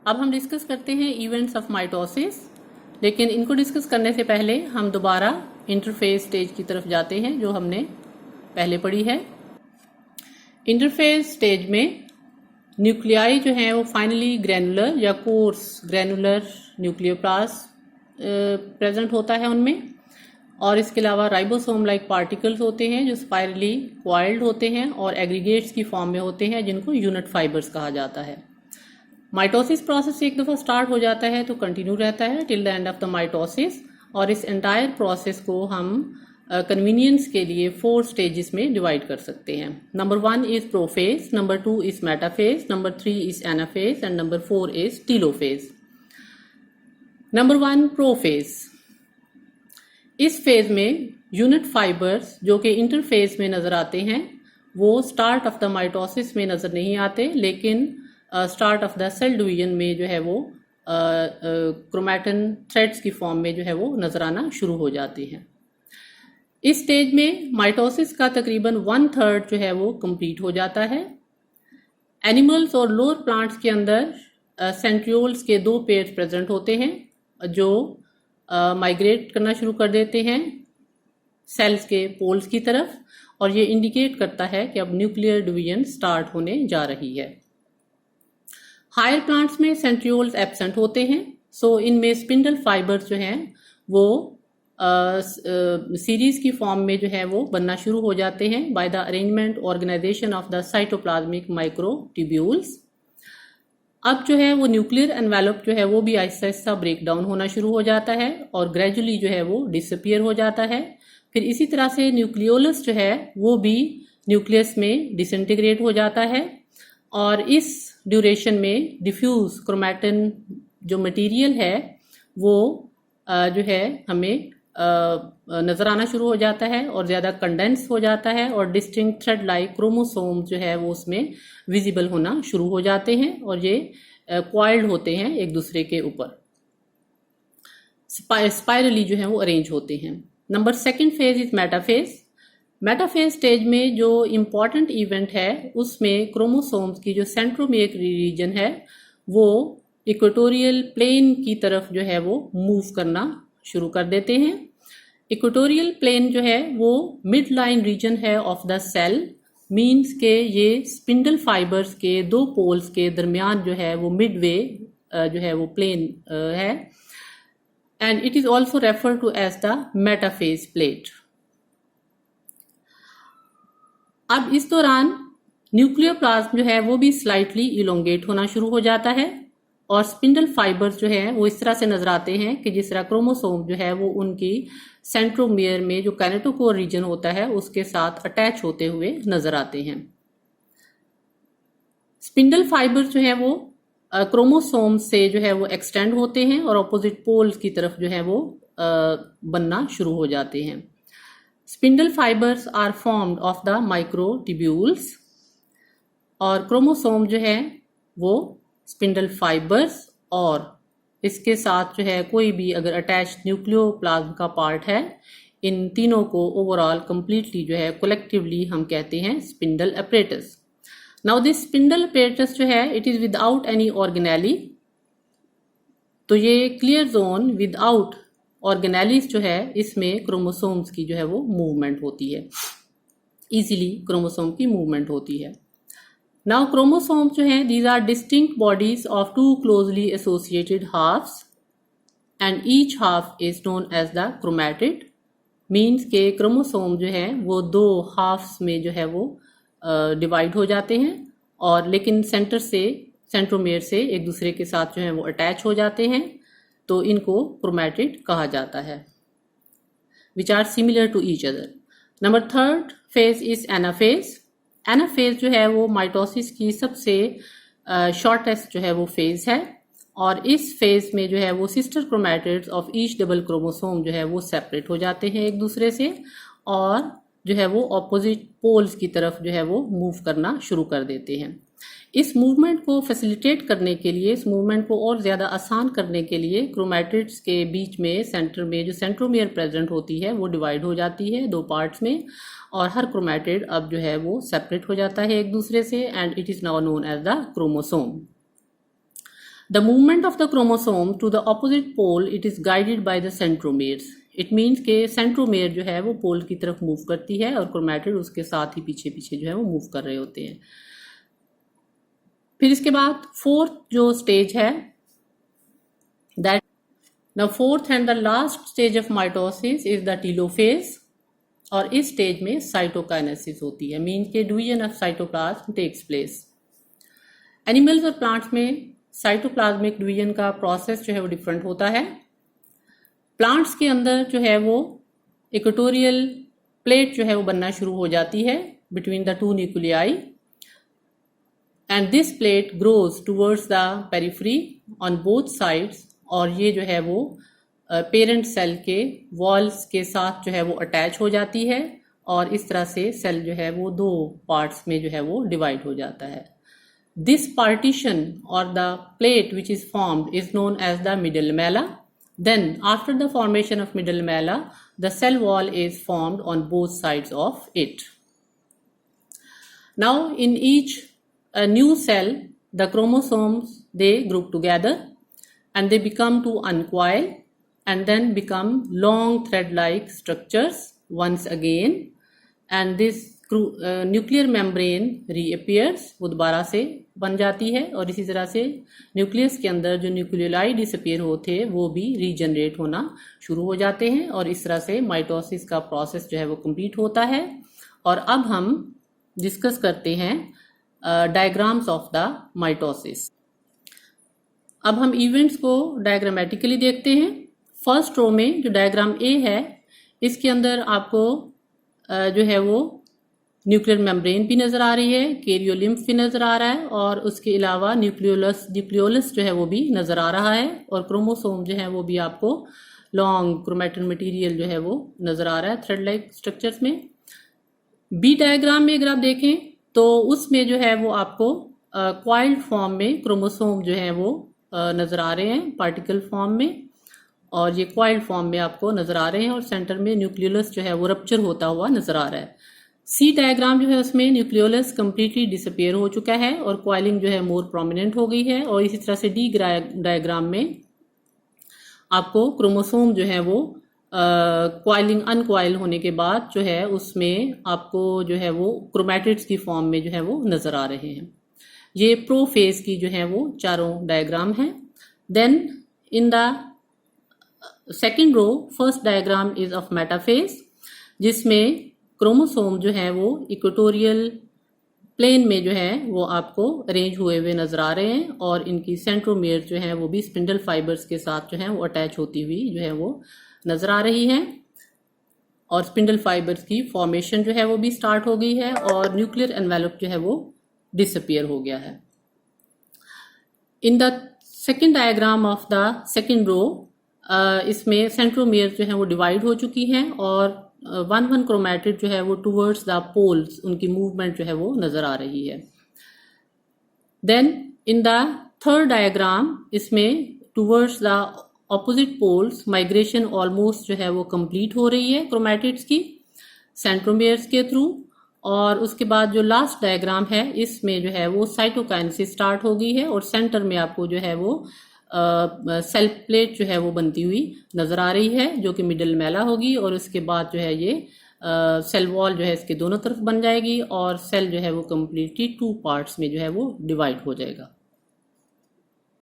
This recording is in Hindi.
अब हम डिस्कस करते हैं इवेंट्स ऑफ माइटोसिस, लेकिन इनको डिस्कस करने से पहले हम दोबारा इंटरफेज स्टेज की तरफ जाते हैं जो हमने पहले पढ़ी है। इंटरफेज स्टेज में न्यूक्लियाई जो हैं वो फाइनली ग्रैनुलर या कोर्स ग्रैनुलर न्यूक्लियोप्लास्ट प्रेजेंट होता है उनमें, और इसके अलावा राइबोसोम लाइक पार्टिकल्स होते हैं जो स्पाइरली कॉइल्ड होते हैं और एग्रीगेट्स की फॉर्म में होते हैं जिनको यूनिट फाइबर्स कहा जाता है। माइटोसिस प्रोसेस एक दफ़ा स्टार्ट हो जाता है तो कंटिन्यू रहता है till the end of the mitosis, और इस एंटायर प्रोसेस को हम कन्वीनियंस के लिए 4 स्टेजेस में डिवाइड कर सकते हैं। Number 1 is prophase, number 2 is metaphase, number 3 is anaphase and number 4 is telophase. Number 1 prophase. इस फेज में यूनिट फाइबर्स जो कि इंटरफेज में नजर आते हैं वो स्टार्ट ऑफ द माइटोसिस में नजर नहीं आते, लेकिन start of the cell division में जो है वो क्रोमैटिन थ्रेड्स की फॉर्म में जो है वो नजर आना शुरू हो जाती हैं। इस स्टेज में माइटोसिस का तकरीबन 1/3 जो है वो कंप्लीट हो जाता है। एनिमल्स और लोअर प्लांट्स के अंदर सेंट्रियोल्स के 2 पेयर्स प्रेजेंट होते हैं जो माइग्रेट करना शुरू कर देते हैं सेल्स के पोल्स की तरफ, और ये इंडिकेट करता है कि अब न्यूक्लियर डिवीजन स्टार्ट होने जा रही है। हायर प्लांट्स में सेंट्रियोल्स एब्सेंट होते हैं, सो इनमें स्पिंडल फाइबर्स जो हैं वो सीरीज की फॉर्म में जो है वो बनना शुरू हो जाते हैं by the arrangement organisation of the cytoplasmic microtubules. अब जो है वो न्यूक्लियर एनवेलप जो है वो भी आहिस्ता आहिस्ता ब्रेक डाउन होना शुरू हो जाता है और ग्रेजुअली जो है वो डिसअपियर हो जाता है। फिर इसी तरह से न्यूक्लियोलस जो है वो भी न्यूक्लियस में डिसइंटीग्रेट हो जाता है, और इस ड्यूरेशन में डिफ्यूज क्रोमैटिन जो मटेरियल है वो जो है हमें नजर आना शुरू हो जाता है और ज़्यादा कंडेंस हो जाता है, और डिस्टिंक्ट थ्रेड लाइक क्रोमोसोम जो है वो उसमें विजिबल होना शुरू हो जाते हैं और ये क्वाइल्ड होते हैं एक दूसरे के ऊपर, स्पाइरली जो है वो अरेंज होते हैं। Number 2 phase is metaphase. Metaphase stage में जो इम्पॉर्टेंट इवेंट है उसमें क्रोमोसोम्स की जो सेंट्रोमियर रीजन है वो इक्वेटोरियल प्लेन की तरफ जो है वो मूव करना शुरू कर देते हैं। इक्वेटोरियल प्लेन जो है वो मिड लाइन रीजन है ऑफ द सेल, मीन्स के ये स्पिंडल फाइबर्स के 2 पोल्स के दरमियान जो है वो मिडवे जो है वो प्लेन है, and it is also refer to as the metaphase plate. अब इस दौरान न्यूक्लियोप्लाज्म जो है वो भी स्लाइटली इलोंगेट होना शुरू हो जाता है, और स्पिंडल फाइबर्स जो है वो इस तरह से नजर आते हैं कि जिस तरह क्रोमोसोम जो है वो उनकी सेंट्रोमियर में जो काइनेटोकोर रीजन होता है उसके साथ अटैच होते हुए नजर आते हैं। स्पिंडल फाइबर्स जो है वो क्रोमोसोम से जो है वो एक्सटेंड होते हैं और ऑपोजिट पोल्स की तरफ जो है वो बनना शुरू हो जाते हैं। Spindle fibres are formed of the microtubules, और क्रोमोसोम जो है वो स्पिंडल फाइबर्स और इसके साथ जो है कोई भी अगर अटैच न्यूक्लियोप्लाज्म का पार्ट है, इन तीनों को ओवरऑल कंप्लीटली जो है कलेक्टिवली हम कहते हैं spindle apparatus. Now this spindle apparatus जो है it is without any organelle, तो ये क्लियर जोन विदाउट ऑर्गेनेलिस जो है इसमें क्रोमोसोम्स की जो है वो मूवमेंट होती है, इजीली क्रोमोसोम की मूवमेंट होती है। नाउ क्रोमोसोम्स जो हैं these are distinct bodies of 2 closely associated halves, and each half is known as the chromatid, means के क्रोमोसोम जो है वो 2 हाफ्स में जो है वो डिवाइड हो जाते हैं, और लेकिन सेंट्रोमियर से एक दूसरे के साथ जो है वो अटैच हो जाते हैं, तो इनको क्रोमैटिड कहा जाता है, which are similar to each other. Number 3 phase is anaphase. Anaphase जो है वो माइटोसिस की सबसे शॉर्टेस्ट जो है वो फेज है, और इस फेज में जो है वो sister chromatids of each double chromosome जो है वो सेपरेट हो जाते हैं एक दूसरे से, और जो है वो ऑपोजिट पोल्स की तरफ जो है वो मूव करना शुरू कर देते हैं। इस मूवमेंट को फैसिलिटेट करने के लिए, इस मूवमेंट को और ज़्यादा आसान करने के लिए क्रोमैटिड्स के बीच में सेंटर में जो सेंट्रोमियर प्रेजेंट होती है वो डिवाइड हो जाती है 2 पार्ट्स में, और हर क्रोमैटिड अब जो है वो सेपरेट हो जाता है एक दूसरे से, and it is now known as the chromosome. The movement of the chromosome to the opposite pole, it is guided by the centromeres. It means कि सेंट्रोमेयर जो है वो पोल की तरफ मूव करती है और क्रोमैटिड उसके साथ ही पीछे पीछे जो है वो मूव कर रहे होते हैं। फिर इसके बाद फोर्थ जो स्टेज है, that the fourth and the last stage of mitosis is the telophase. और इस स्टेज में साइटोकाइनेसिस होती है, मीन के division of cytoplasm takes place. Animals और प्लांट्स में साइटोप्लाज्मिक डिवीजन का प्रोसेस जो है वो डिफरेंट होता है। प्लांट्स के अंदर जो है वो इक्वेटोरियल प्लेट जो है वो बनना शुरू हो जाती है between the two nuclei, and this plate grows towards the periphery on both sides. और ये जो है वो पेरेंट सेल के वॉल्स के साथ जो है वो अटैच हो जाती है और इस तरह से सेल जो है वो दो पार्ट्स में जो है वो डिवाइड हो जाता है। This partition or the plate which is formed is known as the middle lamella. Then after the formation of middle lamella, the cell wall is formed on both sides of it. Now in each new cell, the chromosomes, they group together and they become to uncoil and then become long thread-like structures once again, and this nuclear membrane reappears, वो दोबारा से बन जाती है और इसी तरह से न्यूक्लियस के अंदर जो न्यूक्लियोलाई डिसअपियर होते हैं वो भी रीजनरेट होना शुरू हो जाते हैं और इस तरह से माइटोसिस का प्रोसेस जो है वो कंप्लीट होता है। और अब हम डिस्कस करते हैं डायग्राम्स ऑफ द माइटोसिस। अब हम इवेंट्स को डायग्रामेटिकली देखते हैं। फर्स्ट रो में जो डायग्राम ए है, इसके अंदर आपको जो है वो न्यूक्लियर मेम्ब्रेन भी नजर आ रही है, कैरियोलिम्फ भी नजर आ रहा है और उसके अलावा न्यूक्लियोलस जो है वो भी नजर आ रहा है और क्रोमोसोम जो है वो भी आपको लॉन्ग क्रोमैटिन मटेरियल जो है वो नजर आ रहा है थ्रेड लाइक स्ट्रक्चर्स में। बी डायग्राम में अगर आप देखें तो उसमें जो है वो आपको क्वाइल्ड फॉर्म में क्रोमोसोम जो है वो नजर आ रहे हैं पार्टिकल फॉर्म में, और ये क्वाइल्ड फॉर्म में आपको नजर आ रहे हैं और सेंटर में न्यूक्लियोलस जो है वो रप्चर होता हुआ नजर आ रहा है। सी डायग्राम जो है उसमें न्यूक्लियोलस कंप्लीटली डिसअपियर हो चुका है और क्वाइलिंग जो है मोर प्रोमिनेंट हो गई है। और इसी तरह से डी डायग्राम में आपको क्रोमोसोम जो है वो क्वाइलिंग अनक्वाइल होने के बाद जो है उसमें आपको जो है वो क्रोमैटिड्स की फॉर्म में जो है वो नजर आ रहे हैं। ये प्रोफेज की जो है वो चारों डायग्राम है। Then in the second row first diagram is of metaphase, जिसमें क्रोमोसोम जो है वो इक्वेटोरियल प्लेन में जो है वो आपको अरेंज हुए हुए नजर आ रहे हैं और इनकी सेंट्रोमियर जो है वो भी स्पिंडल फाइबर्स के साथ जो है वो अटैच होती हुई जो है वो नजर आ रही है और स्पिंडल फाइबर्स की फॉर्मेशन जो है वो भी स्टार्ट हो गई है और न्यूक्लियर एनवेलप जो है वो डिसअपियर हो गया है। In the second diagram of the second row, इसमें सेंट्रोमियर जो है वो डिवाइड हो चुकी हैं और वन क्रोमैटिड जो है वो टूवर्ड्स द पोल्स उनकी मूवमेंट जो है वो नजर आ रही है। Then in the third diagram, इसमें towards the opposite poles migration almost जो है वो कंप्लीट हो रही है क्रोमैटिड्स की सेंट्रोमियर्स के थ्रू। और उसके बाद जो लास्ट डायग्राम है इसमें जो है वो साइटोकाइनेसिस स्टार्ट हो गई है और सेंटर में आपको जो है वो सेल प्लेट जो है वो बनती हुई नजर आ रही है जो कि मिडल लैमेला होगी और उसके बाद जो है ये सेल वॉल जो है इसके दोनों तरफ बन जाएगी और सेल जो है वो कम्प्लीटली टू पार्ट्स में जो है वो डिवाइड हो जाएगा।